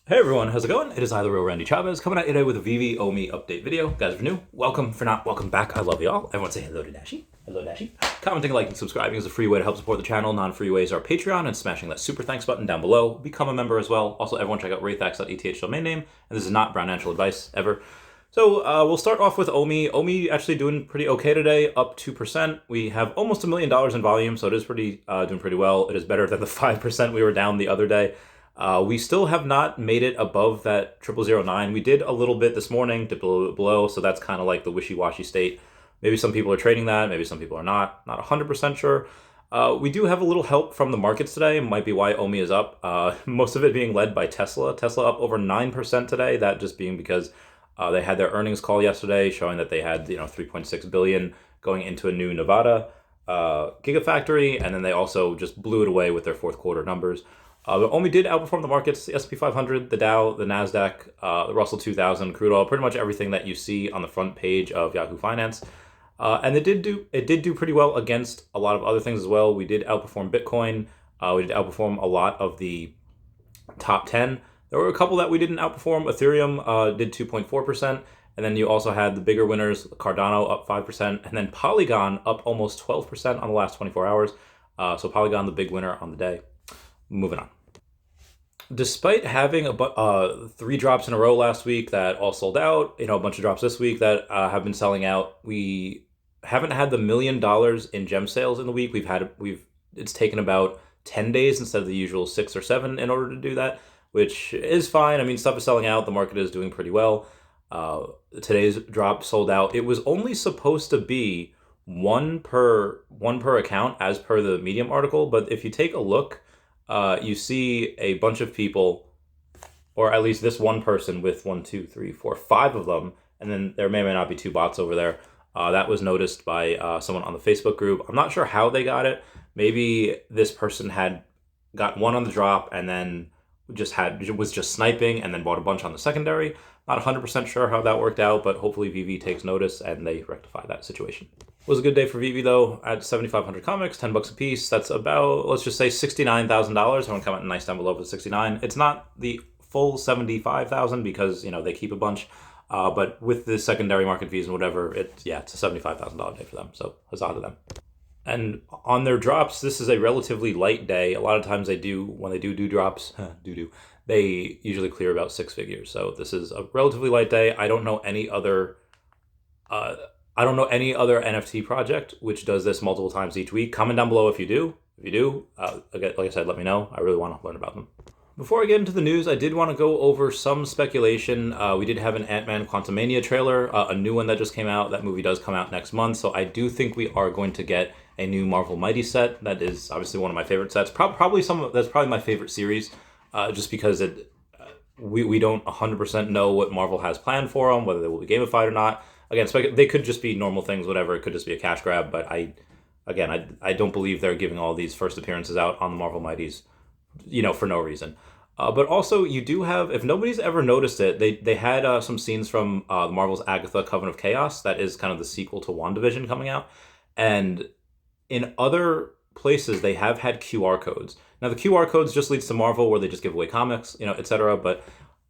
Hey everyone, how's it going? It is I, the real Randy Chavez, coming at you today with a Veve OMI update video. Guys, if you're new, welcome. For not, welcome back. I love y'all. Everyone say hello to Dashi. Hello, Dashi. Commenting, liking, subscribing is a free way to help support the channel. Non-free ways are Patreon and smashing that super thanks button down below. Become a member as well. Also, everyone check out wraithax.eth domain name. And this is not financial advice, ever. So we'll start off with OMI. OMI actually doing pretty okay today, up 2%. We have almost $1 million in volume, so it is doing pretty well. It is better than the 5% we were down the other day. We still have not made it above that 0009. We did a little bit this morning, dipped a little bit below, so that's kind of like the wishy-washy state. Maybe some people are trading that, maybe some people are not 100% sure. We do have a little help from the markets today, might be why OMI is up. Most of it being led by Tesla. Tesla up over 9% today, that just being because they had their earnings call yesterday showing that they had 3.6 billion going into a new Nevada gigafactory, and then they also just blew it away with their fourth quarter numbers. But OMI did outperform the markets, the S&P 500, the Dow, the Nasdaq, the Russell 2000, crude oil, pretty much everything that you see on the front page of Yahoo Finance. And it did do pretty well against a lot of other things as well. We did outperform Bitcoin. We did outperform a lot of the top 10. There were a couple that we didn't outperform. Ethereum did 2.4%. And then you also had the bigger winners, Cardano up 5%, and then Polygon up almost 12% on the last 24 hours. So Polygon, the big winner on the day. Moving on. Despite having 3 drops in a row last week that all sold out, a bunch of drops this week that have been selling out, we haven't had the $1 million in gem sales in the week. It's taken about 10 days instead of the usual 6 or 7 in order to do that, which is fine. I mean, stuff is selling out. The market is doing pretty well. Today's drop sold out. It was only supposed to be one per account as per the Medium article, but if you take a look, you see a bunch of people, or at least this one person with 1, 2, 3, 4, 5 of them, and then there may or may not be 2 bots over there. That was noticed by someone on the Facebook group. I'm not sure how they got it. Maybe this person had got one on the drop and then was just sniping and then bought a bunch on the secondary. Not 100% sure how that worked out, but hopefully Veve takes notice and they rectify that situation. It was a good day for Veve though. At 7,500 comics, $10 a piece. That's about, let's just say $69,000. Someone comment nice down below for 69. It's not the full 75,000 because they keep a bunch. But with the secondary market fees and whatever, it's a $75,000 day for them. So huzzah to them. And on their drops, this is a relatively light day. A lot of times when they do drops, they usually clear about 6 figures. So this is a relatively light day. I don't know any other NFT project which does this multiple times each week. Comment down below if you do. If you do, again, like I said, let me know. I really want to learn about them. Before I get into the news, I did want to go over some speculation. We did have an Ant-Man Quantumania trailer, a new one that just came out. That movie does come out next month, so I do think we are going to get a new Marvel Mighty set. That is obviously one of my favorite sets. That's probably my favorite series, just because we don't 100% know what Marvel has planned for them, whether they will be gamified or not. Again, they could just be normal things, whatever. It could just be a cash grab, but I don't believe they're giving all these first appearances out on the Marvel Mighties, for no reason. But also, you do have, if nobody's ever noticed it, they had some scenes from the Marvel's Agatha Coven of Chaos. That is kind of the sequel to WandaVision coming out. And in other places, they have had QR codes. Now, the QR codes just leads to Marvel, where they just give away comics, etc. But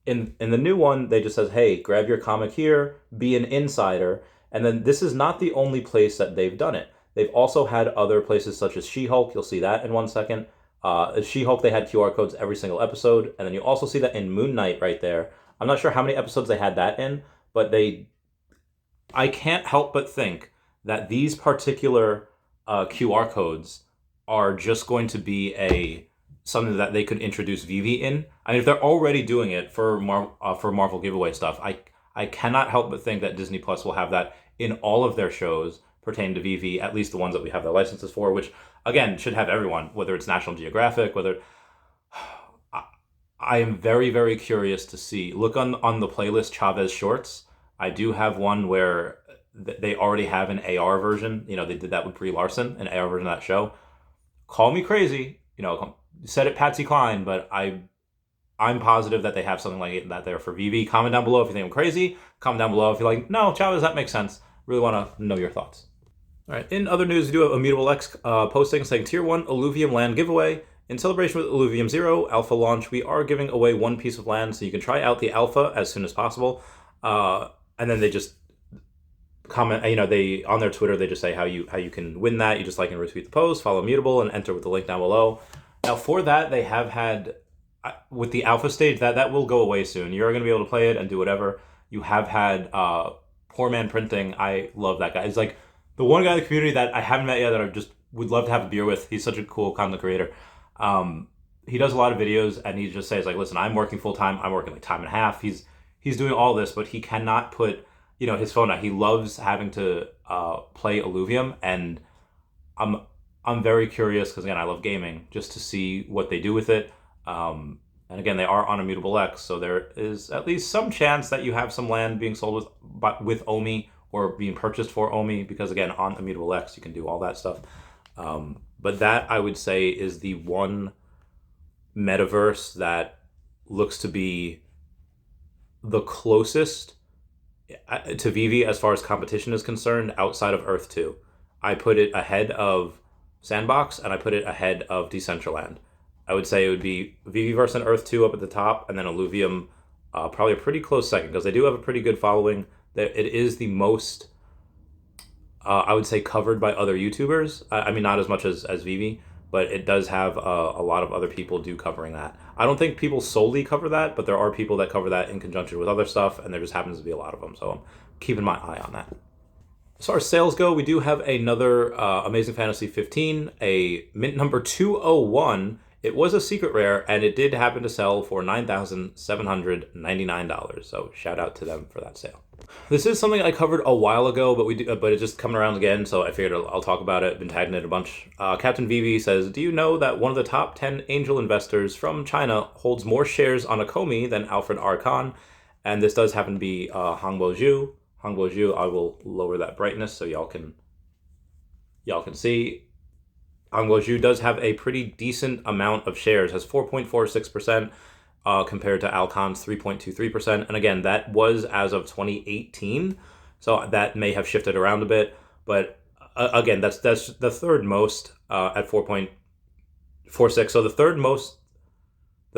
in the new one, they just says, hey, grab your comic here, be an insider. And then this is not the only place that they've done it. They've also had other places such as She-Hulk. You'll see that in 1 second. She-Hulk, they had QR codes every single episode. And then you also see that in Moon Knight right there. I'm not sure how many episodes they had that in, but I can't help but think that these particular QR codes are just going to be something that they could introduce Veve in. I mean, if they're already doing it for Marvel giveaway stuff, I cannot help but think that Disney Plus will have that in all of their shows pertaining to Veve, at least the ones that we have their licenses for, which again should have everyone, whether it's National Geographic, I am very, very curious to see. Look on the playlist Chavez Shorts. I do have one where they already have an AR version. They did that with Brie Larson, an AR version of that show. Call me crazy, said it Patsy Cline, but I'm positive that they have something like that there for Veve. Comment down below if you think I'm crazy. Comment down below if you're like, no, Chavez, that makes sense. Really want to know your thoughts. All right. In other news, we do have Immutable X posting saying Tier 1 Alluvium land giveaway. In celebration with Illuvium Zero Alpha launch, we are giving away one piece of land, so you can try out the Alpha as soon as possible. And then they just comment, they on their Twitter, they just say how you can win that. You just like and retweet the post, follow Mutable, and enter with the link down below. Now for that, they have had, with the Alpha stage, that will go away soon. You're going to be able to play it and do whatever. You have had Poor Man Printing. I love that guy. It's like the one guy in the community that I haven't met yet that I just would love to have a beer with. He's such a cool content creator. He does a lot of videos, and he just says, like, listen, I'm working full time. I'm working like time and a half. He's doing all this, but he cannot put his phone out. He loves having to play Illuvium, and I'm very curious because again, I love gaming, just to see what they do with it. And again, they are on Immutable X, so there is at least some chance that you have some land being sold with OMI or being purchased for OMI, because again, on Immutable X, you can do all that stuff. But that, I would say, is the one metaverse that looks to be the closest to Veve as far as competition is concerned outside of Earth 2. I put it ahead of Sandbox, and I put it ahead of Decentraland. I would say it would be Veveverse and Earth 2 up at the top, and then Illuvium probably a pretty close second, because they do have a pretty good following. It is the most, I would say, covered by other YouTubers. I mean, not as much as Veve, but it does have a lot of other people do covering that. I don't think people solely cover that, but there are people that cover that in conjunction with other stuff, and there just happens to be a lot of them, so I'm keeping my eye on that. As far as sales go, we do have another Amazing Fantasy 15, a mint number 201. It was a secret rare, and it did happen to sell for $9,799, so shout out to them for that sale. This is something I covered a while ago, but it's just coming around again, so I figured I'll talk about it. Been tagging it a bunch. Captain Veve says, do you know that one of the top 10 angel investors from China holds more shares on OMI than Alfred Kahn? And this does happen to be Hangbo Zhu. Hangbo Zhu, I will lower that brightness so y'all can see. Hangbo Zhu does have a pretty decent amount of shares, has 4.46%. Compared to Alcon's 3.23%. And again, that was as of 2018. So that may have shifted around a bit. But again, that's the third most at 4.46. So the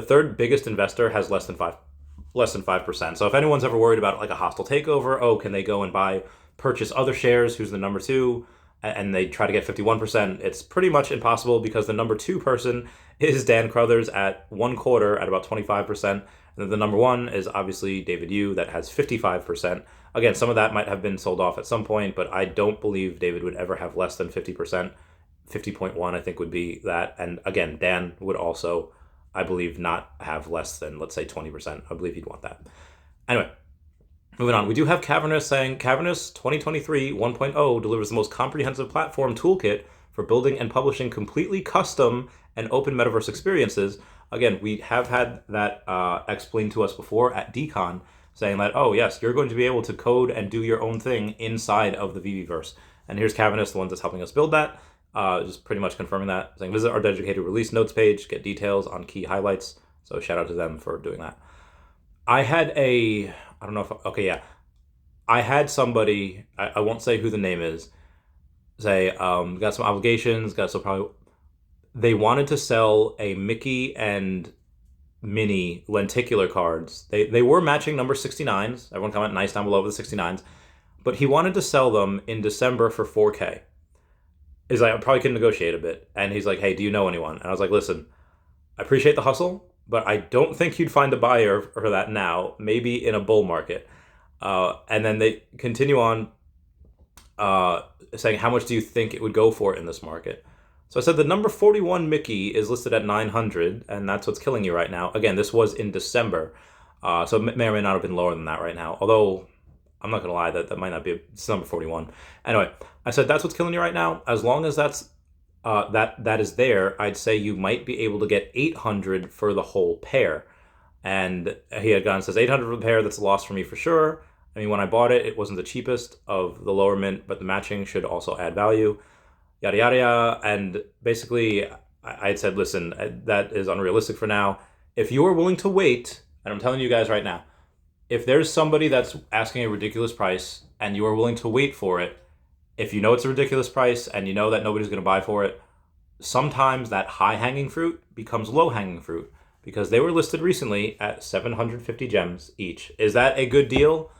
third biggest investor has less than 5%. So if anyone's ever worried about like a hostile takeover, can they go and purchase other shares? Who's the number two? And they try to get 51%. It's pretty much impossible, because the number two person is Dan Crothers at 1/4 at about 25%. And then the number one is obviously David Yu that has 55%. Again, some of that might have been sold off at some point, but I don't believe David would ever have less than 50%. 50.1, I think, would be that. And again, Dan would also, I believe, not have less than, let's say, 20%. I believe he'd want that. Anyway. Moving on, we do have Cavernous saying, Cavernous 2023 1.0 delivers the most comprehensive platform toolkit for building and publishing completely custom and open metaverse experiences. Again, we have had that explained to us before at DCon, saying that, yes, you're going to be able to code and do your own thing inside of the Veveverse. And here's Cavernous, the one that's helping us build that, just pretty much confirming that, saying, visit our dedicated release notes page, get details on key highlights. So shout out to them for doing that. I had somebody, I won't say who the name is, say, got some obligations, they wanted to sell a Mickey and Minnie lenticular cards. They were matching number 69s. Everyone comment nice down below with the 69s. But he wanted to sell them in December for 4K. He's like, I probably can negotiate a bit. And he's like, hey, do you know anyone? And I was like, listen, I appreciate the hustle, but I don't think you'd find a buyer for that now, maybe in a bull market. And then they continue on saying, how much do you think it would go for in this market? So I said the number 41 Mickey is listed at 900, and that's what's killing you right now. Again, this was in December, so it may or may not have been lower than that right now. Although, I'm not going to lie, that might not be, it's number 41. Anyway, I said that's what's killing you right now. As long as that's that is there, I'd say you might be able to get 800 for the whole pair. And he had gone and says 800 for the pair, that's a loss for me for sure. I mean, when I bought it, it wasn't the cheapest of the lower mint, but the matching should also add value. Yada, yada, yada. And basically, I had said, listen, that is unrealistic for now. If you are willing to wait, and I'm telling you guys right now, if there's somebody that's asking a ridiculous price and you are willing to wait for it, if you know it's a ridiculous price and you know that nobody's going to buy for it, sometimes that high-hanging fruit becomes low-hanging fruit because they were listed recently at 750 gems each. Is that a good deal?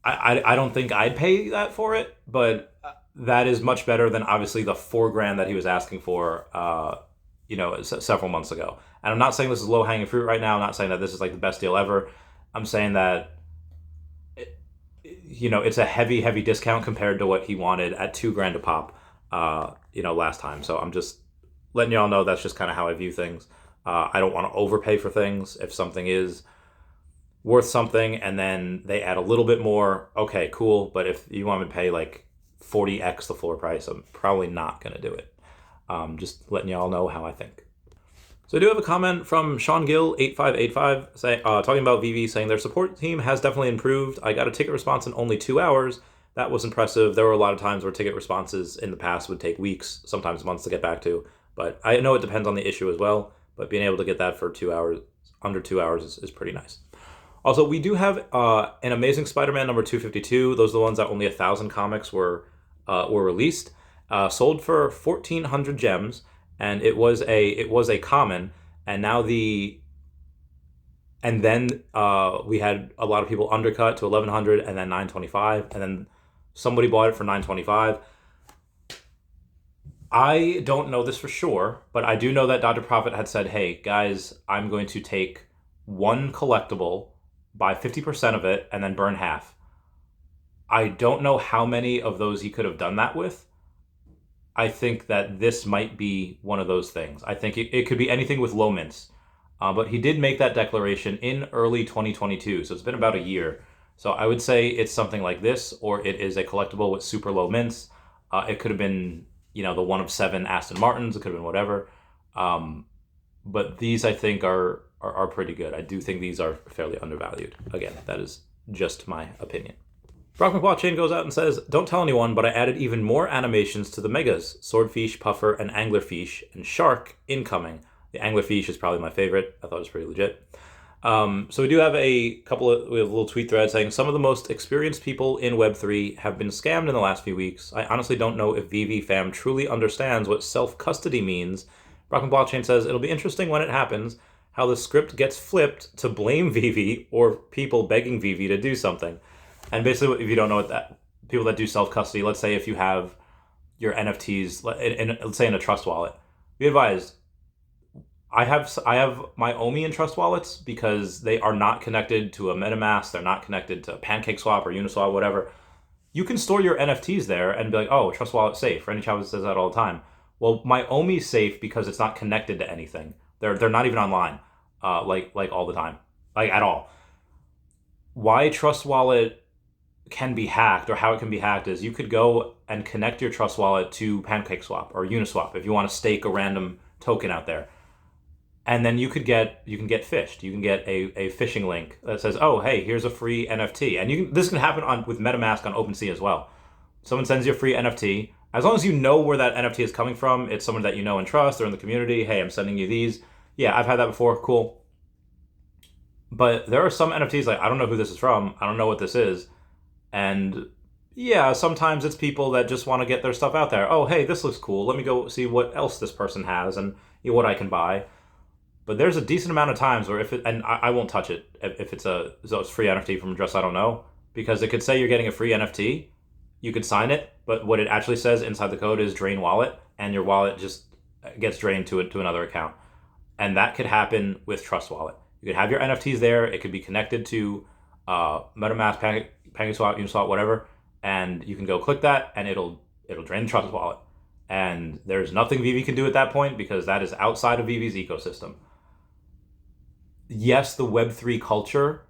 I don't think I'd pay that for it, but that is much better than obviously the $4,000 that he was asking for, several months ago. And I'm not saying this is low-hanging fruit right now. I'm not saying that this is like the best deal ever. I'm saying that it's a heavy discount compared to what he wanted at $2,000 a pop, last time. So I'm just letting y'all know that's just kind of how I view things. I don't want to overpay for things. If something is worth something and then they add a little bit more, okay, cool. But if you want me to pay like 40x the floor price, I'm probably not going to do it. Just letting y'all know how I think. So I do have a comment from Sean Gill 8585 talking about Veve, saying their support team has definitely improved. I got a ticket response in only 2 hours. That was impressive. There were a lot of times where ticket responses in the past would take weeks, sometimes months to get back to. But I know it depends on the issue as well. But being able to get that for 2 hours, under 2 hours is pretty nice. Also, we do have an Amazing Spider-Man number 252. Those are the ones that only 1,000 comics were released. Sold for 1,400 gems. And it was a common, and now we had a lot of people undercut to 1,100 and then 925, and then somebody bought it for 925. I don't know this for sure, but I do know that Dr. Prophet had said, "Hey guys, I'm going to take one collectible, buy 50% of it, and then burn half." I don't know how many of those he could have done that with. I think that this might be one of those things. I think it could be anything with low mints. But he did make that declaration in early 2022, so it's been about a year. So I would say it's something like this, or it is a collectible with super low mints. It could have been, the one of 7 Aston Martins. It could have been whatever. But these, I think, are pretty good. I do think these are fairly undervalued. Again, that is just my opinion. Brock McWatchain goes out and says, "Don't tell anyone, but I added even more animations to the megas. Swordfish, Puffer, and Anglerfish, and Shark incoming." The Anglerfish is probably my favorite. I thought it was pretty legit. So we do have we have a little tweet thread saying, "Some of the most experienced people in Web3 have been scammed in the last few weeks. I honestly don't know if Veve fam truly understands what self-custody means." Brock McWatchain says, "It'll be interesting when it happens, how the script gets flipped to blame Veve or people begging Veve to do something." And basically, if you don't know what that, people that do self-custody, let's say if you have your NFTs, let's say in a trust wallet, be advised, I have my OMI in trust wallets because they are not connected to a MetaMask, they're not connected to PancakeSwap or Uniswap, whatever. You can store your NFTs there and be like, oh, trust wallet's safe. Randy Chavez says that all the time. Well, my OMI's safe because it's not connected to anything. They're not even online, like all the time, like at all. Why trust wallet can be hacked, or how it can be hacked, is you could go and connect your trust wallet to PancakeSwap or Uniswap if you want to stake a random token out there, and then you can get phished. You can get a phishing link that says, "Oh, hey, here's a free NFT," and this can happen with MetaMask on OpenSea as well. Someone sends you a free NFT. As long as you know where that NFT is coming from, it's someone that you know and trust. They're in the community. Hey, I'm sending you these. Yeah, I've had that before. Cool. But there are some NFTs like, I don't know who this is from. I don't know what this is. And yeah, sometimes it's people that just want to get their stuff out there. Oh, hey, this looks cool. Let me go see what else this person has and what I can buy. But there's a decent amount of times where I won't touch it if it's a free NFT from a address I don't know, because it could say you're getting a free NFT. You could sign it, but what it actually says inside the code is drain wallet, and your wallet just gets drained to another account. And that could happen with Trust Wallet. You could have your NFTs there. It could be connected to MetaMask, PancakeSwap, Uniswap, whatever, and you can go click that, and it'll drain the Trust Wallet. And there's nothing Veve can do at that point because that is outside of Veve's ecosystem. Yes, the Web3 culture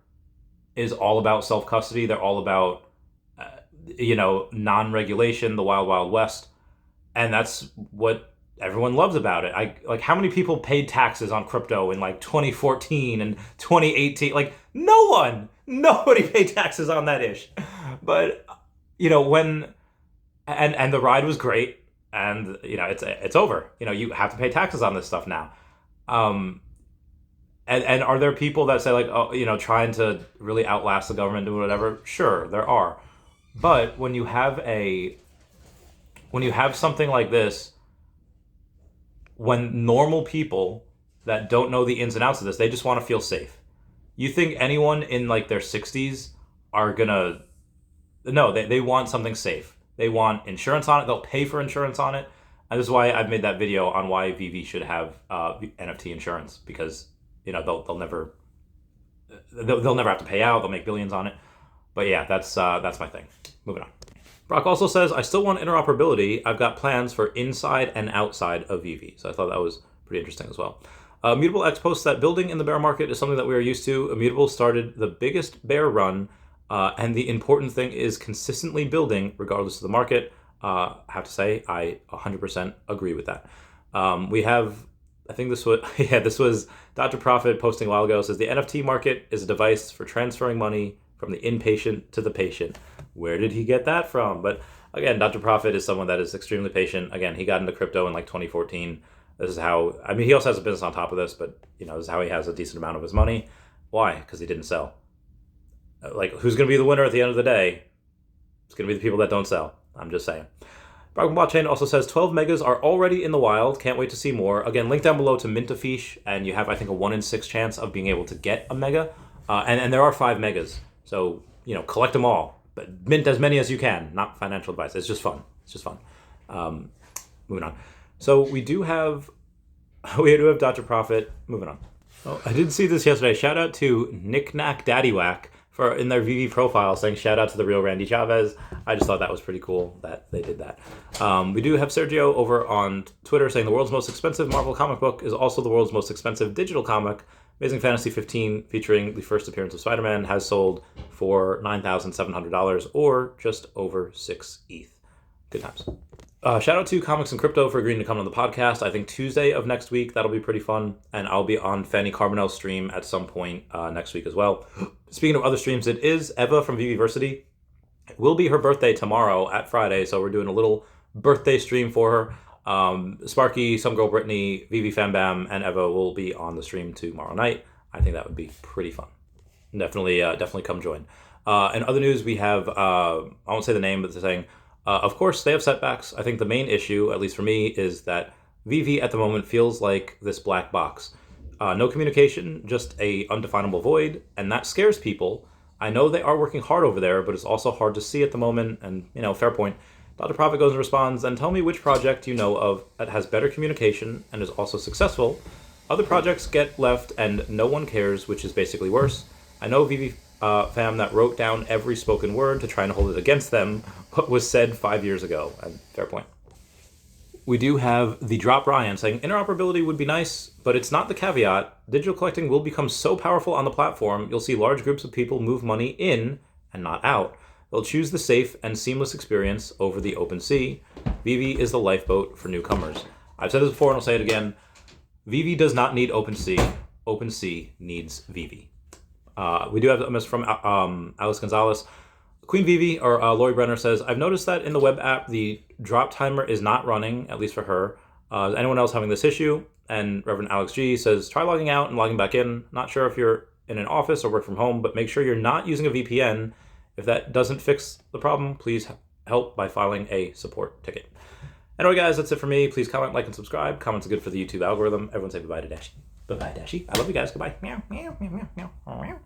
is all about self-custody. They're all about, non-regulation, the wild, wild west. And that's what everyone loves about it. How many people paid taxes on crypto in 2014 and 2018? Nobody paid taxes on that ish. But, when, and the ride was great, and, it's over. You have to pay taxes on this stuff now. And are there people that say trying to really outlast the government or whatever? Sure, there are. But when you have something like this, when normal people that don't know the ins and outs of this, they just want to feel safe. You think anyone in like their 60s are gonna... No, they want something safe. They want insurance on it. They'll pay for insurance on it. And this is why I've made that video on why Veve should have NFT insurance, because they'll never have to pay out. They'll make billions on it. But yeah, that's my thing. Moving on. Brock also says, I still want interoperability. I've got plans for inside and outside of Veve. So I thought that was pretty interesting as well. Immutable X posts that building in the bear market is something that we are used to. Immutable started the biggest bear run, and the important thing is consistently building regardless of the market. I have to say, I 100% agree with that. We have, I think this was Dr. Profit posting a while ago, says the NFT market is a device for transferring money from the inpatient to the patient. Where did he get that from? But again, Dr. Profit is someone that is extremely patient. Again, he got into crypto in like 2014. This is how, I mean, he also has a business on top of this, but this is how he has a decent amount of his money. Why? Because he didn't sell. Like, who's going to be the winner at the end of the day? It's going to be the people that don't sell. I'm just saying. Broken Blockchain also says 12 megas are already in the wild. Can't wait to see more. Again, link down below to mint a Feesh, and you have, I think, a 1 in 6 chance of being able to get a mega. And there are 5 megas. So, collect them all. But mint as many as you can. Not financial advice. It's just fun. Moving on. So we do have Dr. Profit. Moving on. Oh, I did see this yesterday. Shout out to Knickknack Daddywhack for in their Veve profile saying shout out to the real Randy Chavez. I just thought that was pretty cool that they did that. We do have Sergio over on Twitter saying the world's most expensive Marvel comic book is also the world's most expensive digital comic. Amazing Fantasy 15, featuring the first appearance of Spider-Man, has sold for $9,700 or just over 6 ETH. Good times. Shout out to Comics and Crypto for agreeing to come on the podcast. I think Tuesday of next week, that'll be pretty fun. And I'll be on Fanny Carbonell's stream at some point next week as well. Speaking of other streams, it is Eva from Veveversity. It will be her birthday tomorrow at Friday, so we're doing a little birthday stream for her. Sparky, Some Girl Brittany, Veve Fambam, and Eva will be on the stream tomorrow night. I think that would be pretty fun. Definitely come join. In other news, we have, I won't say the name, but they're saying, of course, they have setbacks. I think the main issue, at least for me, is that Veve at the moment feels like this black box. No communication, just a undefinable void, and that scares people. I know they are working hard over there, but it's also hard to see at the moment, and, fair point. Dr. Profit goes and responds, and tell me which project you know of that has better communication and is also successful. Other projects get left and no one cares, which is basically worse. I know Veve fam that wrote down every spoken word to try and hold it against them, what was said 5 years ago, and fair point. We do have the Drop Ryan saying, interoperability would be nice, but it's not the caveat. Digital collecting will become so powerful on the platform, you'll see large groups of people move money in and not out. They'll choose the safe and seamless experience over the open sea. Veve is the lifeboat for newcomers. I've said this before and I'll say it again. Veve does not need OpenSea. OpenSea needs Veve. We do have a message from Alice Gonzalez. Queen Veve, or Lori Brenner, says, I've noticed that in the web app, the drop timer is not running, at least for her. Is anyone else having this issue? And Reverend Alex G says, try logging out and logging back in. Not sure if you're in an office or work from home, but make sure you're not using a VPN. If that doesn't fix the problem, please help by filing a support ticket. Anyway, guys, that's it for me. Please comment, like, and subscribe. Comments are good for the YouTube algorithm. Everyone say bye-bye to Dashi. Bye-bye, Dashi. I love you guys. Goodbye. Meow, meow, meow, meow, meow.